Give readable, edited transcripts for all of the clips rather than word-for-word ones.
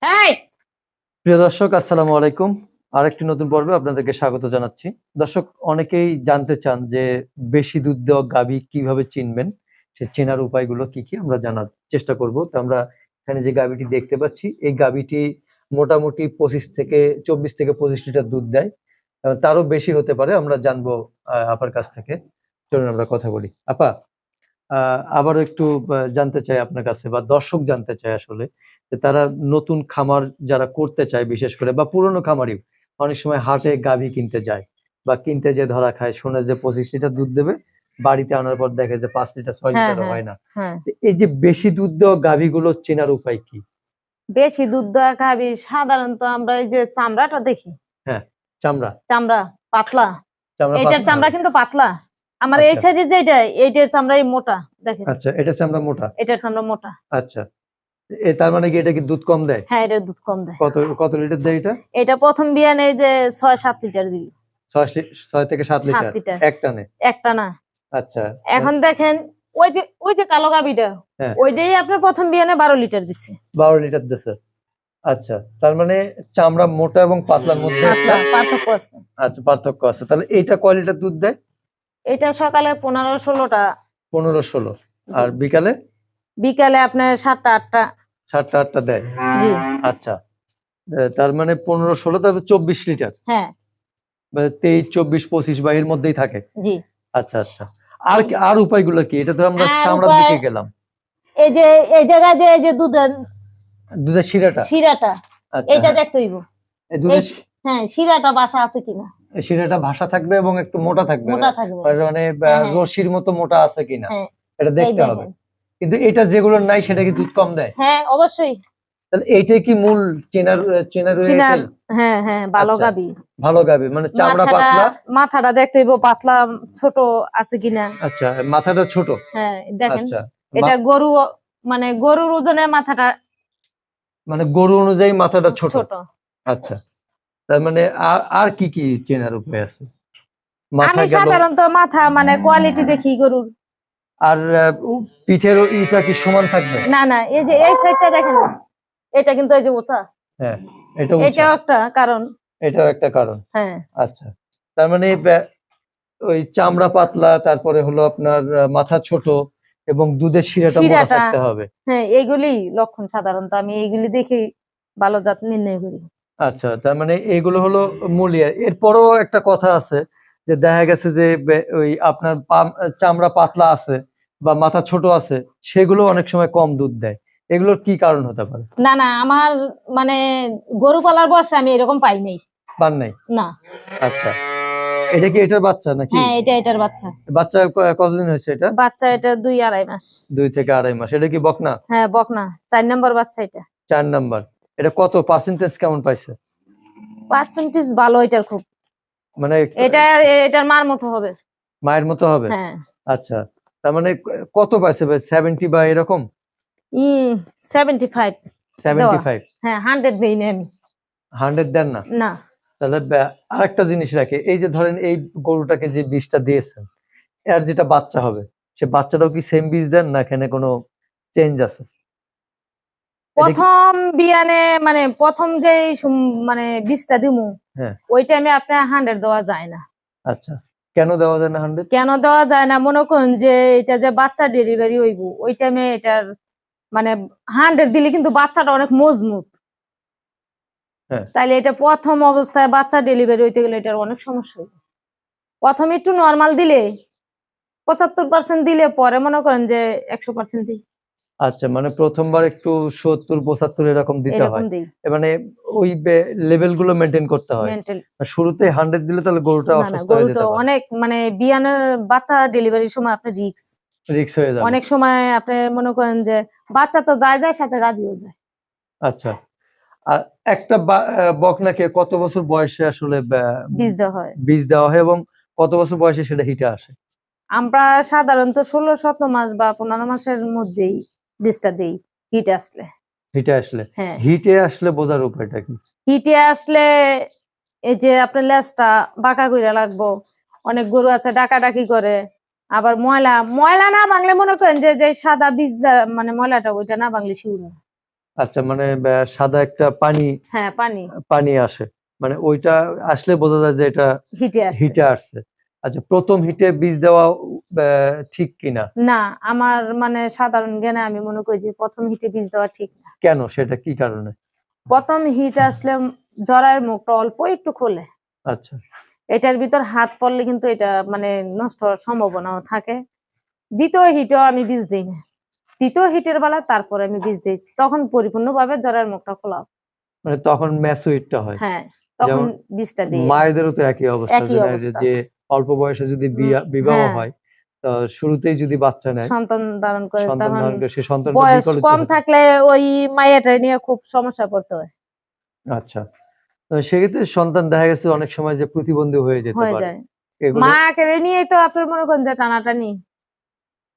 এই প্রিয় দর্শক, আসসালামু আলাইকুম। আরেকটি নতুন পর্বে আপনাদেরকে স্বাগত জানাচ্ছি। দর্শক, অনেকেই জানতে চান যে বেশি দুধ দেওয়া গাভী কিভাবে চিনবেন, সে চেনার উপায়গুলো কি কি আমরা জানার চেষ্টা করব। তো আমরা এখানে যে গাভীটি দেখতে পাচ্ছি, এই গাভীটি মোটামুটি 24 থেকে 25 লিটার দুধ দেয়। তারও বেশি হতে পারে, আমরা জানবো আপার কাছ থেকে। চলুন আমরা কথা বলি। আপা, আবারও একটু জানতে চাই আপনার কাছে, বা দর্শক জানতে চায় আসলে, যে তারা নতুন খামার যারা করতে চায় বিশেষ করে, বা পুরনো খামারি অনেক সময় হাটে গাভী কিনতে যায়, বা কিনতে যে ধরা খায়, শোনে যে 25 লিটার দুধ দেবে, বাড়িতে আনার পর দেখে যে 5 লিটার 6 হ্যাঁ লিটারও হ্যাঁ হয় না। হ্যাঁ তো এই যে বেশি দুধ দেওয়া গাভীগুলো চেনার উপায় কি? বেশি দুধ দেওয়া গাভী সাধারণত আমরা এই যে চামড়াটা দেখি। হ্যাঁ, চামড়া। চামড়া পাতলা, চামড়া এইটার পাতলা চামড়া হবে। কিন্তু পাতলা। আমার এই আচ্ছা সাইডে যেটা, এইটার চামড়াই মোটা। দেখেন, আচ্ছা, এটা চামড়া মোটা। এটার চামড়া মোটা। আচ্ছা, তার মানে কি এটা কি দুধ কম দেয়? হ্যাঁ, এটার দুধ কম দেয়। কত কত লিটার দেয় এটা? এটা প্রথম বিয়ানে এই যে 6-7 লিটার দিল। 6 থেকে 7 লিটার 7 লিটার এক টানে? একটা না। আচ্ছা। এখন দেখেন, ওই যে কালো গাভীটা, হ্যাঁ, ওইটাই আপনার প্রথম বিয়ানে 12 লিটার দিচ্ছে। 12 লিটার দিছে। আচ্ছা, তার মানে চামড়া মোটা এবং পাতলার মধ্যে একটা পাতলা পার্থক্য আছে। আচ্ছা পার্থক্য আছে। তাহলে এইটা কয় লিটার দুধ দেয়? এটা সকালে 15-16টা। 15-16। জি। আর বিকালে বিকালে আপনার 7টা-8টা। 7টা-8টা দেয়। জি। আচ্ছা, তার মানে 15-16, তারপর 24 লিটার, হ্যাঁ। 23, 24, 25 বা এর মধ্যেই থাকে। জি। আচ্ছা আচ্ছা। আর উপায়গুলো কি? এটা তো আমরা আর চামড়ার উপায়, দিকে গেলাম। এই যে এই জায়গায় যে এই যে দুধের দুধের শিরাটা। শিরাটা, আচ্ছা, এইটা হ্যাঁ। দেখতে হইব। এই এই দুধের হ্যাঁ, শিরাটা বাসা আছে কিনা, শিরাটা ভাসা থাকবে এবং একটু মোটা থাকবে, মোটা থাকবে। মানে হ্যাঁ হ্যাঁ রশির মতো মোটা আছে কিনা হ্যাঁ। এটা এই দেখতে হবে। দেখেন। কিন্তু এটা যেগুলো নাই সেটা কি দুধ কম দেয়? হ্যাঁ, অবশ্যই। তাহলে এইটাই কি মূল চেনার চিনার। এটাই? হ্যাঁ হ্যাঁ, ভালো আচ্ছা, গাবি। ভালো গাবে মানে চামড়া মাথাটা, পাতলা। মাথাটা দেখতে হইব পাতলা, ছোট আছে কিনা। আচ্ছা, মাথাটা ছোট। হ্যাঁ, দেখেন, আচ্ছা, এটা গরু, মানে গরুর ওজনের মাথাটা মানে গরু অনুযায়ী মাথাটা ছোট। ছোট। আচ্ছা, তার মানে আর কি কি চেনার উপায় আছে? মাথা আমি গেল। সাধারণত মাথা মানে কোয়ালিটি দেখি গরুর। আর পিঠের ইটা কি সমান থাকবে? না না, এই যে এই সাইডটা দেখেন, এটা কিন্তু এই যে উঁচা। হ্যাঁ, এটা উঁচা। এটাও একটা কারণ। এটাও একটা কারণ। হ্যাঁ। আচ্ছা, তার মানে ওই চামড়া পাতলা, তারপরে হলো আপনার মাথা ছোট, এবং দুধের শিরাটা মোটা শিরাটা, থাকতে হবে। হ্যাঁ, এইগুলি লক্ষণ। সাধারণত আমি এইগুলি দেখে ভালো জাত নির্ণয় করি। আচ্ছা, তার মানে এগুলো হলো মূল ইয়ে। এরপরও একটা কথা আছে, যে দেখা গেছে যে ওই আপনার চামড়া পাতলা আছে বা মাথা ছোট আছে, সেগুলো অনেক সময় কম দুধ দেয়। এগুলোর কি কারণ হতে পারে? না না, আমার মানে গরু পালার বয়সে আমি এরকম পাই নাই। পান নাই? না। আচ্ছা, এটা কি এটার বাচ্চা নাকি? হ্যাঁ, এটা এটার বাচ্চা। বাচ্চা কতদিন হয়েছে এটা? বাচ্চা এটা 2-2.5 মাস। 2 থেকে 2.5 মাস। এটা কি বকনা? হ্যাঁ, বকনা। 4 নম্বর বাচ্চা এটা। 4 নাম্বার। এটা কত পার্সেন্টেজ কেমন পাইছে? পার্সেন্টেজ ভালো এটার খুব। মানে এটা এটার মার মতো হবে। মায়ের মতো হবে? হ্যাঁ। আচ্ছা, তার মানে কত পাইছে ভাই? 70 বা এরকম? 75 দেওয়া। 75? হ্যাঁ, 100 দেই না আমি। 100 দেন না? না। তাহলে আরেকটা জিনিস রাখে, এই যে ধরেন এই গরুটাকে যে বীজটা দিয়েছেন, এর যেটা বাচ্চা হবে, সে বাচ্চাটাও কি সেম বীজ দেন, না এখানে কোনো চেঞ্জ আছে? এটা কি? প্রথম বিয়ানে মানে প্রথম যে মানে বীজটা দিমু, হ্যাঁ। ওই টাইমে আপনার 100 দেওয়া যায় না। আচ্ছা, কেন দেওয়া যায় না 100? কেন দেওয়া যায় না, মনে করুন যে এটা যে বাচ্চা ডেলিভারি হইব, ওই টাইমে এটার মানে 100 দিলে কিন্তু বাচ্চাটা অনেক মজবুত। হ্যাঁ। তাইলে এটা প্রথম অবস্থায় বাচ্চা ডেলিভারি হইতে গেলে এটার অনেক সমস্যা হবে। প্রথমে একটু নর্মাল দিলে, 75% দিলে, পরে মনে করেন যে 100% দিই। আচ্ছা, মানে প্রথমবার একটু 70-75 এরকম দিতে এরকম হয়। দিই। মানে ওই লেভেল গুলো মেনটেন করতে হয়। মেন্টাল। আর শুরুতে 100 দিলে তাহলে গরুটা না না, অসুস্থ হয়ে গরুটা যেতে পারে। অনেক মানে বিয়ানের বাচ্চা ডেলিভারির সময় আপনার রিস্ক। রিস্ক হয়ে যাবে। অনেক সময় আপনি মনে করেন যে বাচ্চা তো যায় যায়, সাথে গাভীও যায়। আচ্ছা, আর একটা বকনাকে কত বছর বয়সে আসলে বীজ দেওয়া হয়। বীজ দেওয়া হয়, এবং কত বছর বয়সে সেটা হিটে আসে? আমরা সাধারণত 16-17 মাস বা 15 মাসের মধ্যেই বীজটা দেই হিটে আসলে। হিটে আসলে? হ্যাঁ। হিটে আসলে বোঝার উপায়টা কি? হিটে আসলে এই যে আপনার লেজটা বাঁকা কইরা লাগবো। অনেক গরু আছে ডাকাডাকি করে, আবার ময়লা ময়লা না ভাঙলে মনে করেন যে যে সাদা বীজ মানে ময়লাটা ওইটা না ভাঙলে শিউর হয়। আচ্ছা, মানে সাদা একটা পানি হ্যাঁ পানি পানি আসে, মানে ওইটা আসলে বোঝা যায় যে এটা হিটে আসছে। হিটে আসছে। আচ্ছা, প্রথম হিটে বীজ দেওয়া ঠিক কিনা? না, আমার মানে সাধারণ জ্ঞানে আমি মনে করি যে প্রথম হিটে বীজ দেওয়া ঠিক না। কেন, সেটা কি কারণে? প্রথম হিট আসলে জরায়ের মুখটা অল্প একটু খোলে, আচ্ছা, এটার ভিতর হাত পড়লে কিন্তু এটা মানে নষ্ট হওয়ার সম্ভাবনাও থাকে। দ্বিতীয় হিটেও আমি বীজ দিই না, তৃতীয় হিটের বেলা তারপরে আমি বীজ দিই, তখন পরিপূর্ণভাবে জরায়ের মুখটা খোলা। মানে তখন ম্যাচুইডটা হয়। হ্যাঁ, তখন যেমন বীজটা দিই। মায়েদেরও তো একই অবস্থা, একই যে অবস্থা। যে অল্প বয়সে যদি উম, বিবাহ হ্যাঁ, হয়, তো শুরুতেই যদি বাচ্চা নেয়, সন্তান ধারণ করে, সন্তান তখন ধারণ করে, সেই সন্তানটা বয়স বিকলিত কম হতে। থাকলে ওই মায়াটা নিয়ে খুব সমস্যা পড়তে হয়। আচ্ছা, তো সেক্ষেত্রে সন্তান দেখা গেছে অনেক সময় যে প্রতিবন্ধী হয়ে যেতে হয়ে পারে, যায়, এগুলো মা কেড়ে নিয়েই তো আপনার মনে করেন যে টানাটানি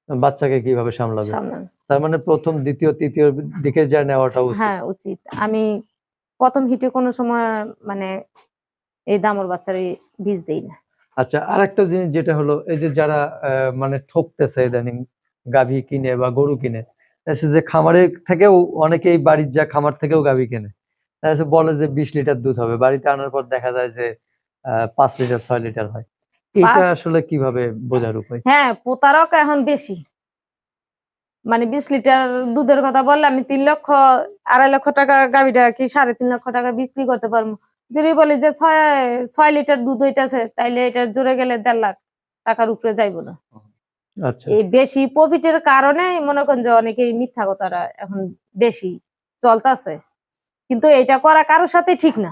বাচ্চাকে কিভাবে সামলাবে? সামলান। তার মানে প্রথম, দ্বিতীয়, তৃতীয় দিকে যা নেওয়াটা উচিত। হ্যাঁ উচিত। আমি প্রথম হিটে কোনো সময় মানে এই দামর বাচ্চারই বীজ দেই না। আচ্ছা, আরেকটা জিনিস যেটা হলো, এই যে যারা মানে ঠকতেছে ইদানিং গাভী কিনে বা গরু কিনে, দেখা যে খামারের থেকেও অনেকেই বাড়ির যা খামার থেকেও গাভী কেনে, দেখা যাচ্ছে বলে যে 20 লিটার দুধ হবে, বাড়িতে আনার পর দেখা যায় যে 5 লিটার 6 লিটার হয়। এটা পাঁচ, আসলে কিভাবে বোঝার উপায়? হ্যাঁ প্রতারক এখন বেশি। মানে 20 লিটার দুধের কথা বললে আমি 3 লক্ষ 2.5 লক্ষ টাকা গাভিটা কি 3.5 লক্ষ টাকা বিক্রি করতে পারবো। যদি বলি যে 6 লিটার দুধ হইতেছে, তাইলে এটা জোরে গেলে 1.5 লাখ টাকার উপরে যাইবো না। আচ্ছা, এই বেশি প্রফিটের কারণে মনে করেন যে অনেকেই মিথ্যা কথাটা এখন বেশি চলতেছে, কিন্তু এটা করা কারোর সাথে ঠিক না।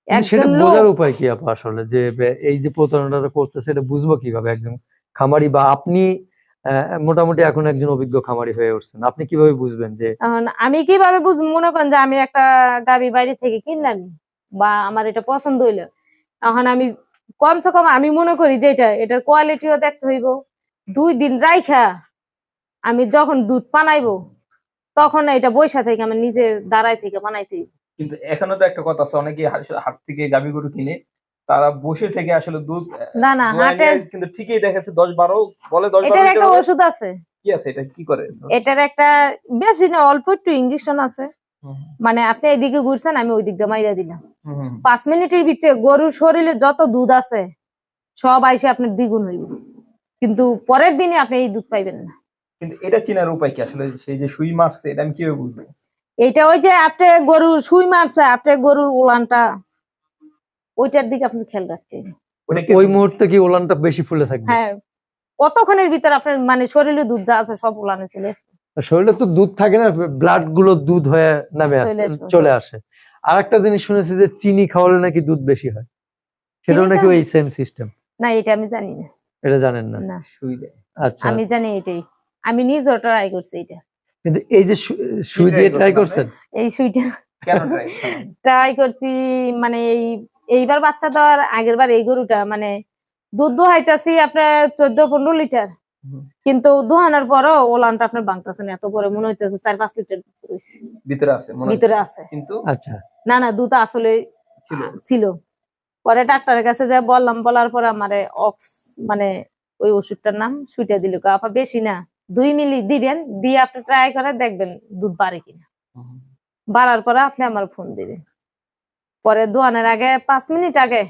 কিন্তু সেটা একজন বোঝার লোক, উপায় কি আপা আসলে, যে এই যে প্রতারণাটা করতেছে, এটা বুঝবো কিভাবে একজন খামারি, বা আপনি মোটামুটি এখন একজন অভিজ্ঞ খামারি হয়ে উঠছেন, আপনি কিভাবে বুঝবেন যে? এখন আমি কিভাবে বুঝবো, মনে করেন যে আমি একটা গাভী বাইরে থেকে কিনলাম বা আমার এটা পছন্দ হইলো, এখন আমি কমসে কম আমি মনে করি যে এটার কোয়ালিটিও দেখতে হইব। 2 দিন রাইখা আমি যখন দুধ পানাইবো, তখন এটা বৈশা থেকে আমার নিজে দাঁড়াই থেকে বানাইতে হইব। কিন্তু এখনো তো একটা কথা আছে, অনেকে হাট থেকে গাভী গরু কিনে তারা বসে থেকে আসলে দুধ না না, দোয়ায় হাটে নিয়ে, কিন্তু ঠিকই দেখাচ্ছে 10-12 বলে, 10-12 এটার লিটার একটা হবে। ওষুধ আছে। কি আছে এটা, কি করে? এটার একটা বেশি না, অল্প একটু ইঞ্জেকশন আছে। হুম, মানে আপনি এদিকে ঘুরছেন, আমি ওই দিক দিয়ে মাইরা দিলাম, হুম, হুম। 5 মিনিটের ভিতরে গরুর শরীরে যত দুধ আছে সব আইসে আপনার দ্বিগুণ হইব, কিন্তু পরের দিনে আপনি এই দুধ পাইবেন না। কিন্তু এটা চেনার উপায় কি আসলে, সেই যে সুই মারছে এটা আমি কিভাবে বুঝবো? এটা ওই যে আপনি গরু সুই মারছে, আপনি গরুর উলানটা ওইটার দিকে আপনি খেয়াল রাখতে হবে। ওটা কি ওই মুহূর্তে কি ওলানটা বেশি ফুলে থাকবে? হ্যাঁ, কতক্ষণের ভিতর আপনার মানে শরীরে দুধ যা আছে সব উলানে চলে আসবে। শরীরে তো দুধ থাকে না, ব্লাড গুলো দুধ হয়ে নামে চলে আসে, আসবে। চলে আসে। আর একটা জিনিস শুনেছি যে চিনি খাওয়ালে নাকি দুধ বেশি হয়, সেটাও চিনি নাকি ওই সেম সিস্টেম? না, এটা আমি জানি না। এটা জানেন না? না, সুই দেয়? আচ্ছা, আমি জানি এটাই, আমি নিজেও ট্রাই করছি এটা। কিন্তু এই যে সুই দিয়ে ট্রাই করছেন? এই সুইটা কেন ট্রাই করছেন? ট্রাই করছি, মানে এইবার বাচ্চা দেওয়ার আগের বার এই গরুটা মানে দুধ দোহাইতেছি আপনার 14-15 লিটার, কিন্তু দোহানোর পরও ওলানটা আপনার ভাঙতেছে না, এত পরে মনে হইতেছে 4-5 লিটার ভিতরে আছে মনে হচ্ছে। ভিতরে আছে। কিন্তু আচ্ছা, না না, দুধ আসলে ছিল। ছিল। পরে ডাক্তারের কাছে যা বললাম, বলার পরে আমারে অক্স মানে ওই ওষুধটার নাম সুইটা দিল, আপা বেশি না 2 মিলি দিবেন, দিয়ে আপনি ট্রাই করে দেখবেন দুধ বাড়ে কিনা। বাড়ার পরে আপনি আমার ফোন দিবেন। পরে দোয়ানের আগে 5 মিনিট আগে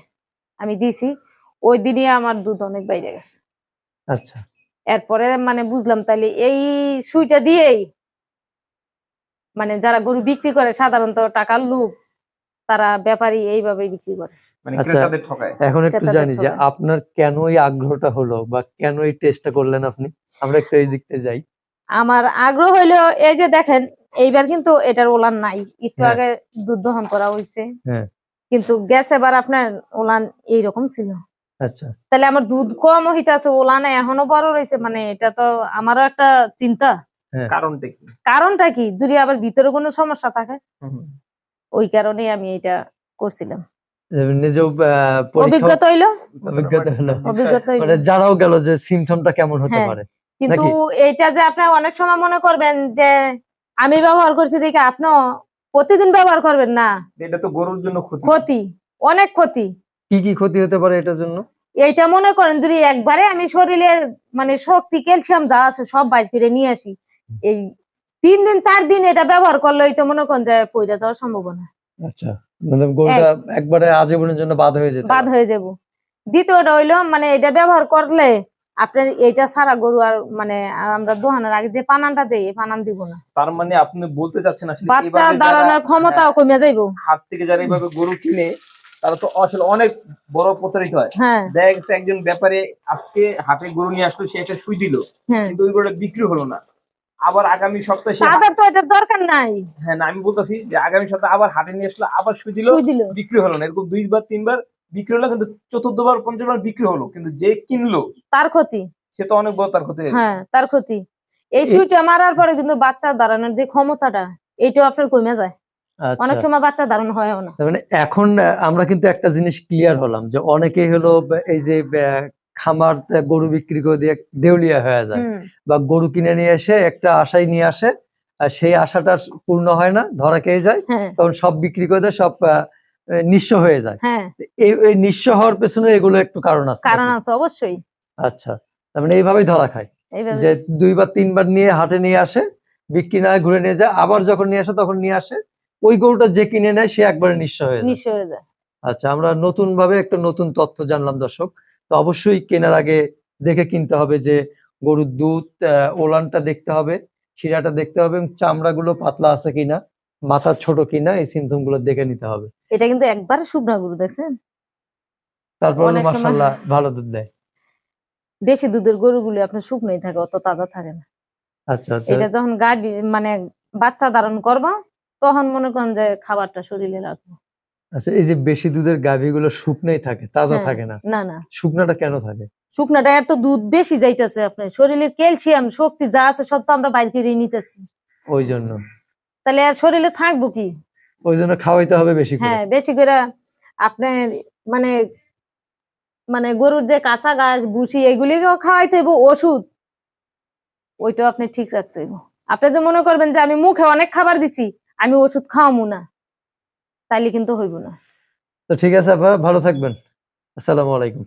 আমি দিছি, ওই দিনই আমার দুধ অনেক বাইরে গেছে। আচ্ছা। এরপরে মানে বুঝলাম তাইলে এই সুইটা দিয়েই মানে যারা গরু বিক্রি করে সাধারণত টাকার লোভ, তারা ব্যাপারী এইভাবে বিক্রি করে। মানে আচ্ছা, ক্রেতাদের ঠকায়। এখন একটু ক্রেতাদের জানি যে ঠকায়। আপনার কেন এই আগ্রহটা হলো, বা কেন এই টেস্টটা করলেন আপনি, আমরা একটু এই দিকতে যাই। আমার আগ্রহ হইলো এই যে দেখেন, এইবার কিন্তু এটার ওলান নাই, একটু হ্যাঁ। আগে দুধ দহন করা হয়েছে, হ্যাঁ, কিন্তু গ্যাস এবার আপনার ওলান এইরকম ছিল। আচ্ছা, তাহলে আমার দুধ কম হইতাছে, ওলানে এখনো বড় রয়েছে, মানে এটা তো আমারও একটা চিন্তা। হ্যাঁ। কারণটা কি? কারণটা কি, যদি আবার ভিতরে কোনো সমস্যা থাকে, হুম। ওই কারণেই আমি এটা করছিলাম। নিজেও অভিজ্ঞতা হইলো, অভিজ্ঞতা হলো, অভিজ্ঞতা হইলো। মানে জানাও গেল যে সিমটমটা কেমন হতে হ্যাঁ, পারে। কিন্তু নাকি? এইটা যে আপনার অনেক সময় মনে করবেন যে আমি ব্যবহার করছি দেখে আপনিও প্রতিদিন ব্যবহার করবেন না, এটা তো গরুর জন্য ক্ষতি। ক্ষতি, অনেক ক্ষতি। কি কি ক্ষতি হতে পারে এটার জন্য? এইটা মনে করেন যদি একবারে আমি শরীরে মানে শক্তি ক্যালসিয়াম যা আছে সব বাইর করে নিয়ে আসি, এই 3 দিন 4 দিন এটা ব্যবহার করলেই তো মনে করেন যে পইরা যাওয়ার সম্ভাবনা আচ্ছা, মানে গরুটা একবারে আজীবনের জন্য বাদ হয়ে যেতে বাদ পারে। হয়ে যাব। দ্বিতীয়টা হইলো মানে এটা ব্যবহার করলে আপনার এটা সারা গরু আর মানে আমরা দোহানোর আগে যে পানানটা দেই এই পানান দিব না, তার মানে আপনি বলতে চাচ্ছেন আসলে বাচ্চা এভাবে দাঁড়ানোর যারা ক্ষমতাও কমে যাইবো। হাট থেকে যারা এইভাবে গরু কিনে তারা তো আসলে অনেক বড় প্রতারিত হয়। হ্যাঁ দেখা গেছে একজন ব্যাপারে আজকে হাটে গরু নিয়ে আসলো, সে একটা সুই দিল, হ্যাঁ, কিন্তু ওই গরুটা বিক্রি হলো না। আবার আগামী সপ্তাহে সে তাদের তো এটার দরকার নাই, হ্যাঁ না আমি বলতেছি যে আগামী সপ্তাহে আবার হাটে নিয়ে আসলো, আবার সুই দিল, সুই দিল। বিক্রি হলো না। এরকম 2 বার 3 বার বিক্রি হলো, কিন্তু চতুর্থবার 5বার বিক্রি হলো, কিন্তু যে কিনলো তার ক্ষতি। সে তো অনেক বড় তার ক্ষতি হয়ে গেল। হ্যাঁ তার ক্ষতি। এই সুইটা মারার পরে কিন্তু বাচ্চা দাঁড়ানোর যে ক্ষমতাটা এইটাও আপনার কমে যায়, অনেক আচ্ছা, সময় বাচ্চা দাঁড়ানো হয়ও না। তার মানে এখন আমরা কিন্তু একটা জিনিস ক্লিয়ার হলাম যে অনেকেই হলো এই যে খামার গরু বিক্রি করে দিয়ে দেউলিয়া হয়ে যায়, হুম, বা গরু কিনে নিয়ে এসে একটা আশায় নিয়ে আসে, আর সেই আশাটা পূর্ণ হয় না, ধরা খেয়ে যায়, হ্যাঁ তখন সব বিক্রি করে দেয়, সব নিঃস্ব হয়ে যায়। হ্যাঁ, এই নিঃস্ব হওয়ার পেছনে এগুলো একটু কারণ আছে কারণ নাকি? আছে অবশ্যই। আচ্ছা, তার মানে এইভাবেই ধরা খায় এইভাবে যে 2 বার 3 বার নিয়ে হাটে নিয়ে আসে, বিক্রি না হয় ঘুরে নিয়ে যায়, আবার যখন নিয়ে আসে তখন নিয়ে আসে ওই গরুটা যে কিনে নেয় সে একবারে নিঃস্ব হয়ে যায়। নিঃস্ব হয়ে যায়। আচ্ছা, আমরা নতুন ভাবে একটা নতুন তথ্য জানলাম দর্শক। তো অবশ্যই কেনার আগে দেখে কিনতে হবে যে গরুর দুধ, ওলানটা দেখতে হবে, শিরাটা দেখতে হবে, এবং চামড়াগুলো পাতলা আছে কিনা, মাথা ছোট কিনা, এই সিমটম গুলো দেখে নিতে হবে। এটা কিন্তু একবারে শুকনা গরু, দেখছেন? তারপর অনেক সময় মাশাআল্লাহ ভালো দুধ দেয়। বেশি দুধের গরুগুলি আপনার শুকনোই থাকে, অত তাজা থাকে না। আচ্ছা আচ্ছা এটা যখন গাবি মানে বাচ্চা ধারণ করবা তখন মনে করেন যে খাবারটা শরীরে রাখবো। আচ্ছা, এই যে বেশি দুধের গাভীগুলো শুকনোই থাকে, তাজা হ্যাঁ, থাকে না, না না, শুকনাটা কেন থাকে? শুকনাটা এত দুধ বেশি যাইতেছে, আপনার শরীরের ক্যালসিয়াম শক্তি যা আছে সব তো আমরা বাইরে করে নিতেছি, ওই জন্য তাহলে আর শরীরে থাকবো কি? ওই জন্য খাওয়াইতে হবে বেশি করে। হ্যাঁ বেশি করে আপনার মানে মানে গরুর যে কাঁচা ঘাস ভুসি এগুলিকেও খাওয়াইতে হইব, ওষুধ ওইটাও আপনি ঠিক রাখতে হইব। আপনি যে মনে করবেন যে আমি মুখে অনেক খাবার দিছি আমি ওষুধ খাওয়ামু না, তাইলে কিন্তু হইব না। তো ঠিক আছে আপা, ভালো থাকবেন। আসসালামু আলাইকুম।